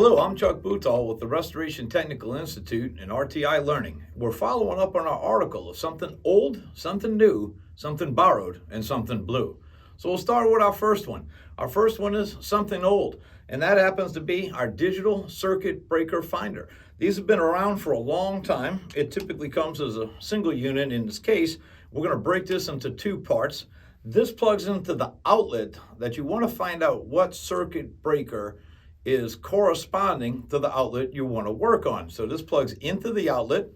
Hello, I'm Chuck Boutal with the Restoration Technical Institute and RTI Learning. We're following up on our article of something old, something new, something borrowed, and something blue. So we'll start with our first one. Our first one is something old, and that happens to be our digital circuit breaker finder. These have been around for a long time. It typically comes as a single unit. In this case, we're going to break this into two parts. This plugs into the outlet that you want to find out what circuit breaker is corresponding to the outlet you want to work on. So this plugs into the outlet,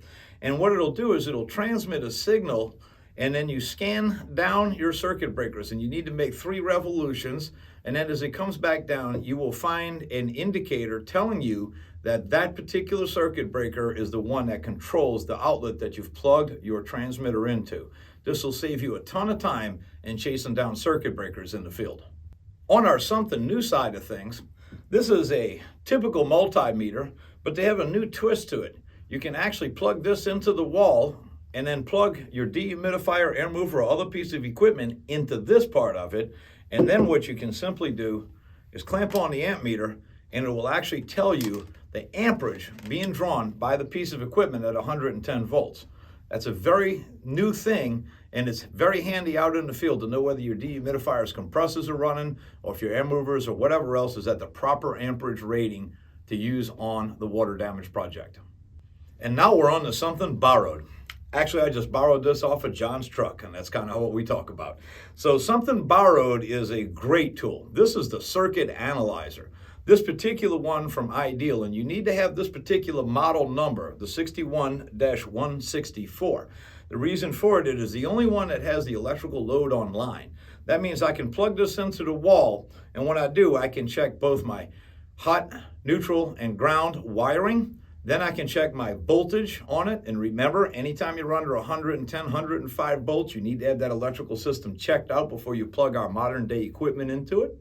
and what it'll do is it'll transmit a signal, and then you scan down your circuit breakers, and you need to make 3 revolutions, and then as it comes back down, you will find an indicator telling you that that particular circuit breaker is the one that controls the outlet that you've plugged your transmitter into. This will save you a ton of time in chasing down circuit breakers in the field. On our something new side of things, this is a typical multimeter, but they have a new twist to it. You can actually plug this into the wall and then plug your dehumidifier, air mover, or other piece of equipment into this part of it. And then what you can simply do is clamp on the amp meter, and it will actually tell you the amperage being drawn by the piece of equipment at 110 volts. That's a very new thing, and it's very handy out in the field to know whether your dehumidifier's compressors are running or if your air movers or whatever else is at the proper amperage rating to use on the water damage project. And now we're on to something borrowed. Actually, I just borrowed this off of John's truck, and that's kind of what we talk about. So something borrowed is a great tool. This is the circuit analyzer. This particular one from Ideal, and you need to have this particular model number, the 61-164. The reason for it is the only one that has the electrical load online. That means I can plug this into the wall, and when I do, I can check both my hot, neutral, and ground wiring. Then I can check my voltage on it, and remember, anytime you're under 110, 105 volts, you need to have that electrical system checked out before you plug our modern day equipment into it.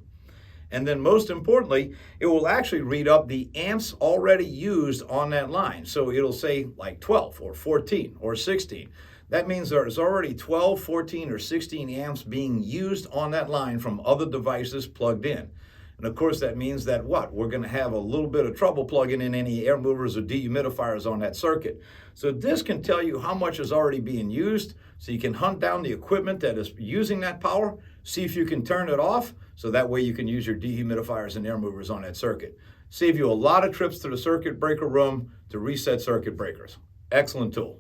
And then most importantly, it will actually read up the amps already used on that line. So it'll say like 12 or 14 or 16. That means there's already 12, 14, or 16 amps being used on that line from other devices plugged in. And of course, that means that we're going to have a little bit of trouble plugging in any air movers or dehumidifiers on that circuit. So this can tell you how much is already being used, so you can hunt down the equipment that is using that power, see if you can turn it off, so that way you can use your dehumidifiers and air movers on that circuit. Save you a lot of trips to the circuit breaker room to reset circuit breakers. Excellent tool.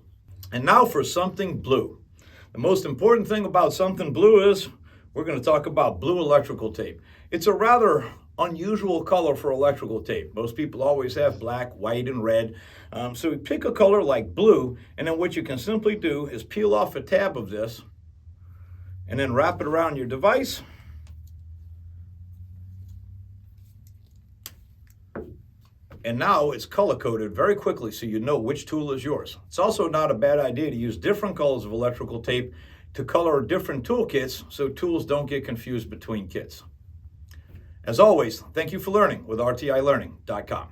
And now for something blue. The most important thing about something blue is we're going to talk about blue electrical tape. It's a rather unusual color for electrical tape. Most people always have black, white, and red. So we pick a color like blue, and then what you can simply do is peel off a tab of this and then wrap it around your device. And now it's color-coded very quickly so you know which tool is yours. It's also not a bad idea to use different colors of electrical tape to color different toolkits so tools don't get confused between kits. As always, thank you for learning with RTILearning.com.